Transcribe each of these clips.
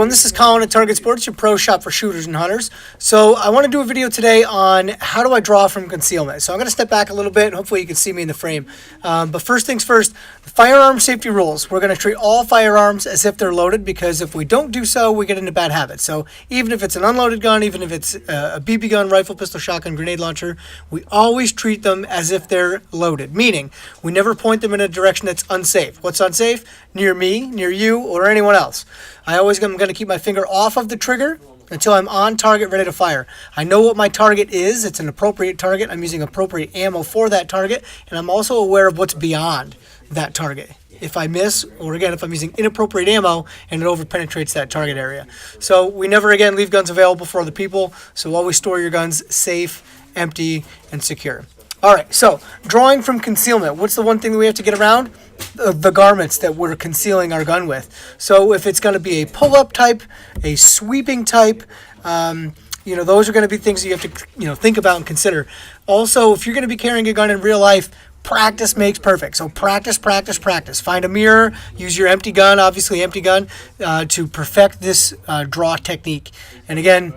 This is Colin at Target Sports, your pro shop for shooters and hunters. So I want to do a video today on how do I draw from concealment. So I'm going to step back a little bit and hopefully you can see me in the frame. But first things first, the firearm safety rules. We're going to treat all firearms as if they're loaded, because if we don't do so, we get into bad habits. So even if it's an unloaded gun, even if it's a BB gun, rifle, pistol, shotgun, grenade launcher, we always treat them as if they're loaded, meaning we never point them in a direction that's unsafe. What's unsafe? Near me, near you, or anyone else. I always am going to keep my finger off of the trigger until I'm on target, ready to fire. I know what my target is. It's an appropriate target. I'm using appropriate ammo for that target, and I'm also aware of what's beyond that target. If I miss, or again, if I'm using inappropriate ammo and it overpenetrates that target area. So we never again leave guns available for other people, so always store your guns safe, empty, and secure. All right, so drawing from concealment. What's the one thing that we have to get around? The garments that we're concealing our gun with. So if it's going to be a pull-up type, a sweeping type, those are going to be things that you have to think about and consider. Also, if you're going to be carrying a gun in real life, practice makes perfect. So practice, practice, practice. Find a mirror, use your empty gun, obviously empty gun, to perfect this draw technique. And again,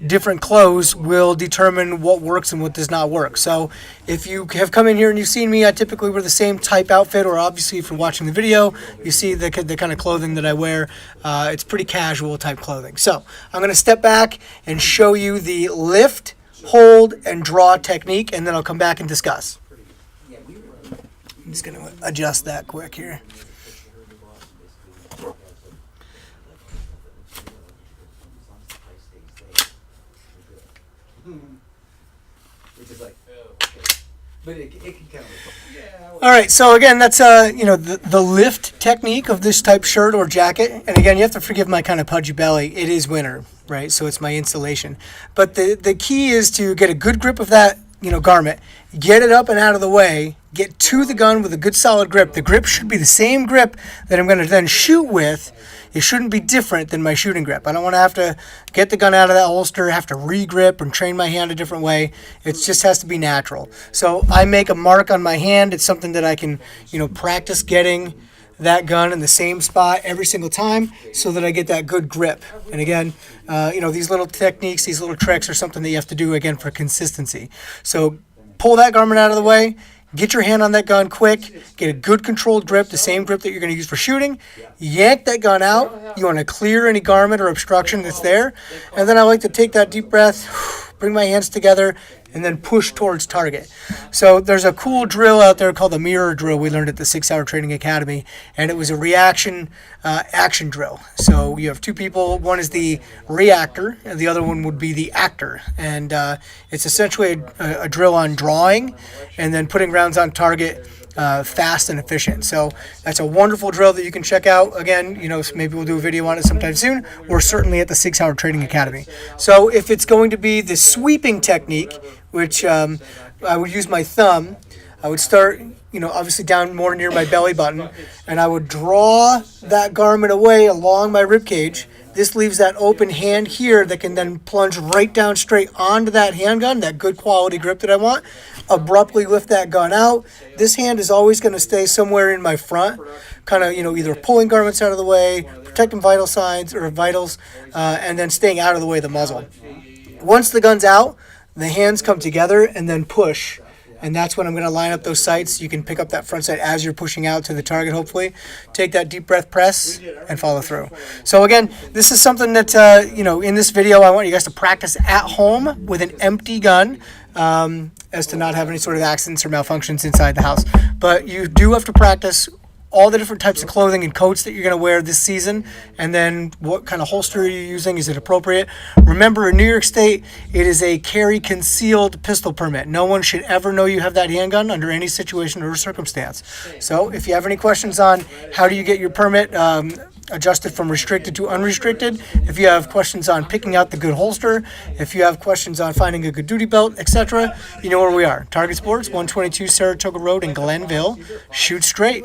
different clothes will determine what works and what does not work. So if you have come in here and you've seen me, I typically wear the same type outfit, or obviously if you're watching the video, you see the kind of clothing that I wear. It's pretty casual type clothing. So I'm going to step back and show you the lift, hold, and draw technique, and then I'll come back and discuss. I'm just going to adjust that quick here. Which is like, but it can kind of. All right, so again, that's the lift technique of this type shirt or jacket. And again, you have to forgive my kind of pudgy belly. It is winter, right? So it's my insulation. But the key is to get a good grip of that garment, get it up and out of the way, get to the gun with a good solid grip. The grip should be the same grip that I'm going to then shoot with. It shouldn't be different than my shooting grip. I don't want to have to get the gun out of that holster, have to re-grip and train my hand a different way. It just has to be natural. So I make a mark on my hand. It's something that I can, practice getting that gun in the same spot every single time so that I get that good grip. And again, these little techniques, these little tricks are something that you have to do, again, for consistency. So pull that garment out of the way. Get your hand on that gun quick, get a good controlled grip, the same grip that you're going to use for shooting. Yank that gun out. You want to clear any garment or obstruction that's there. And then I like to take that deep breath, bring my hands together, and then push towards target. So there's a cool drill out there called the mirror drill we learned at the 6-Hour Training Academy, and it was a reaction action drill. So you have two people. One is the reactor, and the other one would be the actor. And it's essentially a drill on drawing and then putting rounds on target fast and efficient. So that's a wonderful drill that you can check out. Again, maybe we'll do a video on it sometime soon, or certainly at the 6-Hour Training Academy. So if it's going to be the sweeping technique, which I would use my thumb, I would start, obviously down more near my belly button, and I would draw that garment away along my rib cage. This leaves that open hand here that can then plunge right down straight onto that handgun, that good quality grip that I want. Abruptly lift that gun out. This hand is always going to stay somewhere in my front, kind of, either pulling garments out of the way, protecting vital signs or vitals, and then staying out of the way of the muzzle. Once the gun's out, the hands come together and then push. And that's when I'm going to line up those sights. You can pick up that front sight as you're pushing out to the target, hopefully. Take that deep breath, press, and follow through. So again, this is something that, in this video, I want you guys to practice at home with an empty gun, as to not have any sort of accidents or malfunctions inside the house. But you do have to practice all the different types of clothing and coats that you're going to wear this season, and then what kind of holster are you using? Is it appropriate? Remember, in New York State, it is a carry concealed pistol permit. No one should ever know you have that handgun under any situation or circumstance. So if you have any questions on how do you get your permit adjusted from restricted to unrestricted, if you have questions on picking out the good holster, if you have questions on finding a good duty belt, etc., you know where we are. Target Sports, 122 Saratoga Road in Glenville. Shoot straight.